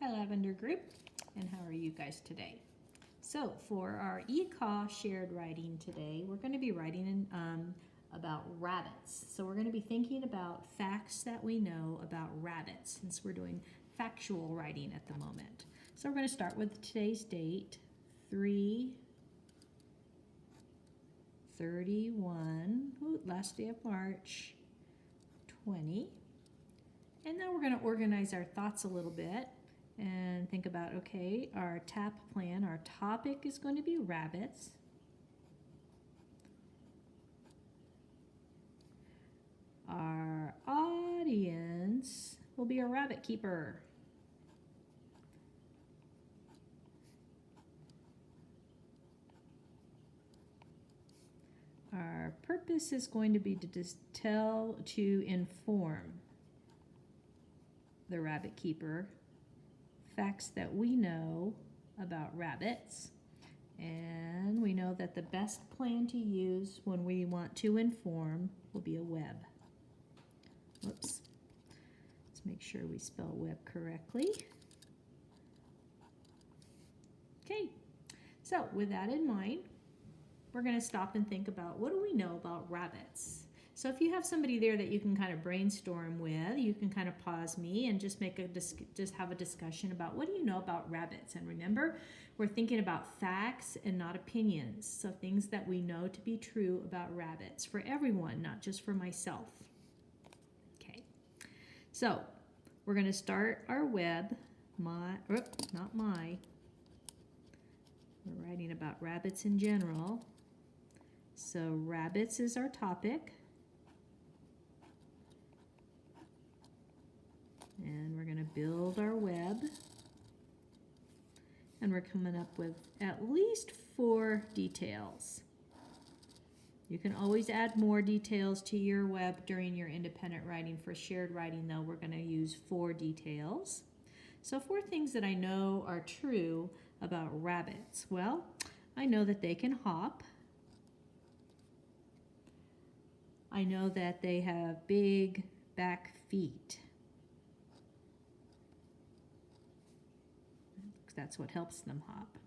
Hi Lavender group, and how are you guys today? So for our ECA shared writing today, we're going to be writing about rabbits. So we're going to be thinking about facts that we know about rabbits, since we're doing factual writing at the moment. So we're going to start with today's date, 3/31, last day of March 20. And now we're going to organize our thoughts a little bit and think about, okay, our TAP plan, our topic is going to be rabbits. Our audience will be a rabbit keeper. Our purpose is going to be to inform the rabbit keeper facts that we know about rabbits, and we know that the best plan to use when we want to inform will be a web. Whoops. Let's make sure we spell web correctly. Okay, so with that in mind, we're going to stop and think about what do we know about rabbits. So if you have somebody there that you can kind of brainstorm with, you can kind of pause me and just have a discussion about what do you know about rabbits. And remember, we're thinking about facts and not opinions. So things that we know to be true about rabbits for everyone, not just for myself. Okay. So we're going to start our web. We're writing about rabbits in general. So rabbits is our topic. And we're going to build our web. And we're coming up with at least 4 details. You can always add more details to your web during your independent writing. For shared writing, though, we're going to use 4 details. So 4 things that I know are true about rabbits. Well, I know that they can hop. I know that they have big back feet. That's what helps them hop.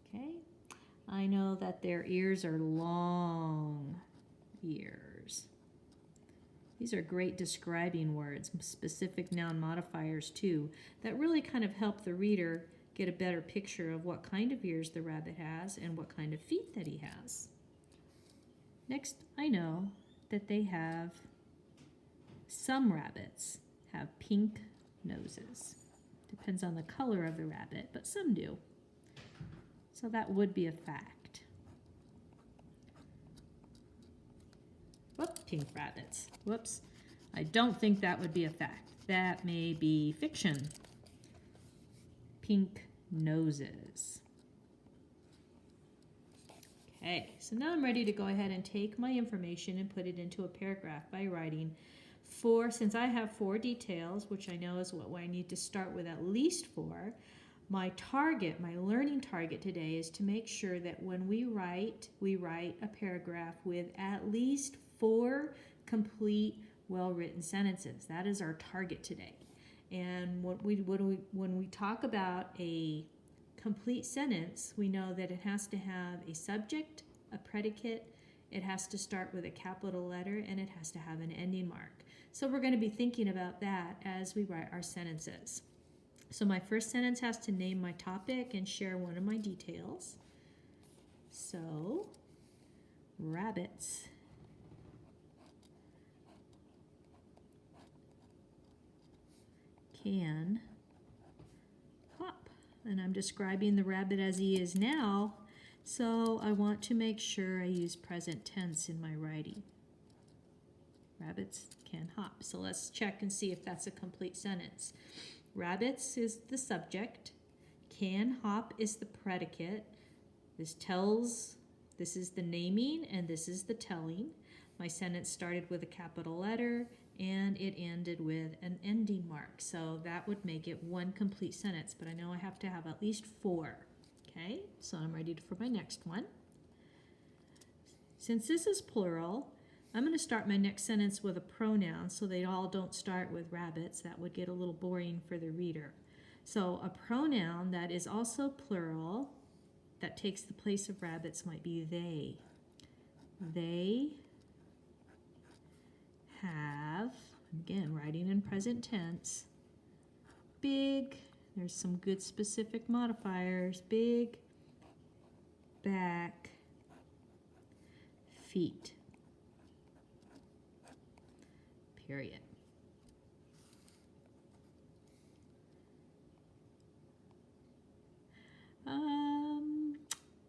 Okay. I know that their ears are long ears. These are great describing words, specific noun modifiers too, that really kind of help the reader get a better picture of what kind of ears the rabbit has and what kind of feet that he has. Next, I know that some rabbits have pink noses. Depends on the color of the rabbit, but some do. So that would be a fact. Whoop, pink rabbits. Whoops. I don't think that would be a fact. That may be fiction. Pink noses. Okay, so now I'm ready to go ahead and take my information and put it into a paragraph by writing since I have 4 details, which I know is what I need to start with at least 4. My learning target today is to make sure that when we write a paragraph with at least 4 complete, well-written sentences. That is our target today. And when we talk about a complete sentence, we know that it has to have a subject, a predicate, it has to start with a capital letter, and it has to have an ending mark. So we're going to be thinking about that as we write our sentences. So my first sentence has to name my topic and share one of my details. So, rabbits can hop. And I'm describing the rabbit as he is now, so I want to make sure I use present tense in my writing. Rabbits can hop. So let's check and see if that's a complete sentence. Rabbits is the subject. Can hop is the predicate. This is the naming, and this is the telling. My sentence started with a capital letter, and it ended with an ending mark. So that would make it one complete sentence, but I know I have to have at least 4. Okay, so I'm ready for my next one. Since this is plural, I'm going to start my next sentence with a pronoun so they all don't start with rabbits. That would get a little boring for the reader. So a pronoun that is also plural, that takes the place of rabbits, might be they. They have, again, writing in present tense, big, there's some good specific modifiers, big back feet. Period.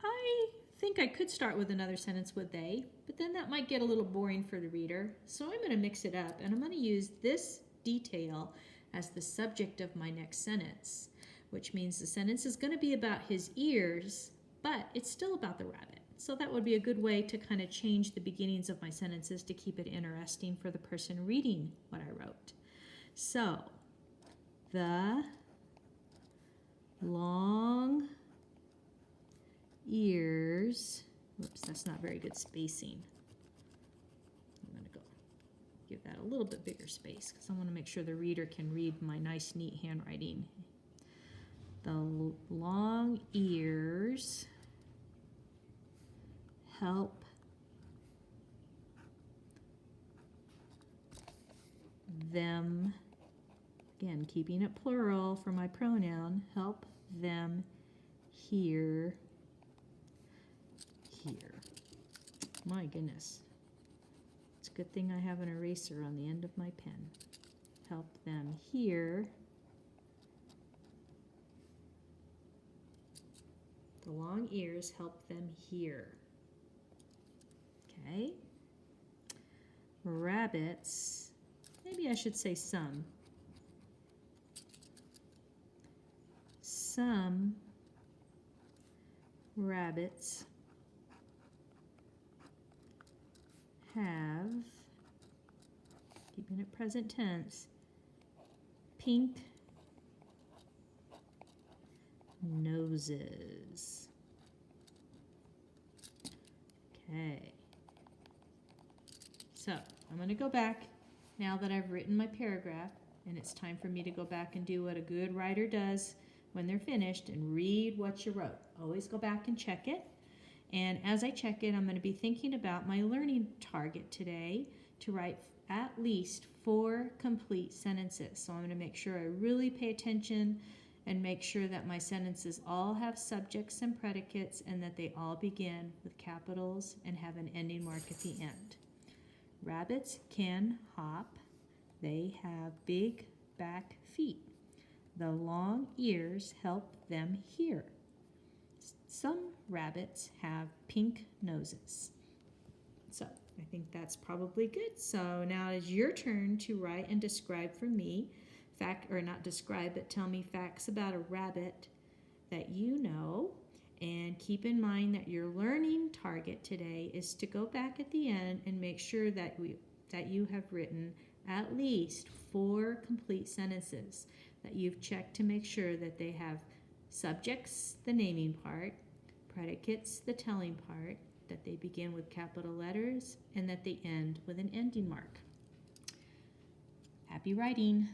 I think I could start with another sentence with they, but then that might get a little boring for the reader. So I'm going to mix it up, and I'm going to use this detail as the subject of my next sentence, which means the sentence is going to be about his ears, but it's still about the rabbit. So that would be a good way to kind of change the beginnings of my sentences to keep it interesting for the person reading what I wrote. So, the long ears, whoops, that's not very good spacing. I'm going to go give that a little bit bigger space because I want to make sure the reader can read my nice, neat handwriting. The long ears help them, again, keeping it plural for my pronoun, help them hear. My goodness. It's a good thing I have an eraser on the end of my pen. Help them hear. The long ears help them hear. Okay. Rabbits, maybe I should say some. Some rabbits have, keeping it present tense, pink noses. Okay. So I'm going to go back now that I've written my paragraph, and it's time for me to go back and do what a good writer does when they're finished and read what you wrote. Always go back and check it. And as I check it, I'm going to be thinking about my learning target today to write at least 4 complete sentences. So I'm going to make sure I really pay attention and make sure that my sentences all have subjects and predicates and that they all begin with capitals and have an ending mark at the end. Rabbits can hop. They have big back feet. The long ears help them hear. Some rabbits have pink noses. So I think that's probably good. So now it's your turn to write and describe for me, not describe, but tell me facts about a rabbit that you know. And keep in mind that your learning target today is to go back at the end and make sure that you have written at least 4 complete sentences that you've checked to make sure that they have subjects, the naming part, predicates, the telling part, that they begin with capital letters, and that they end with an ending mark. Happy writing!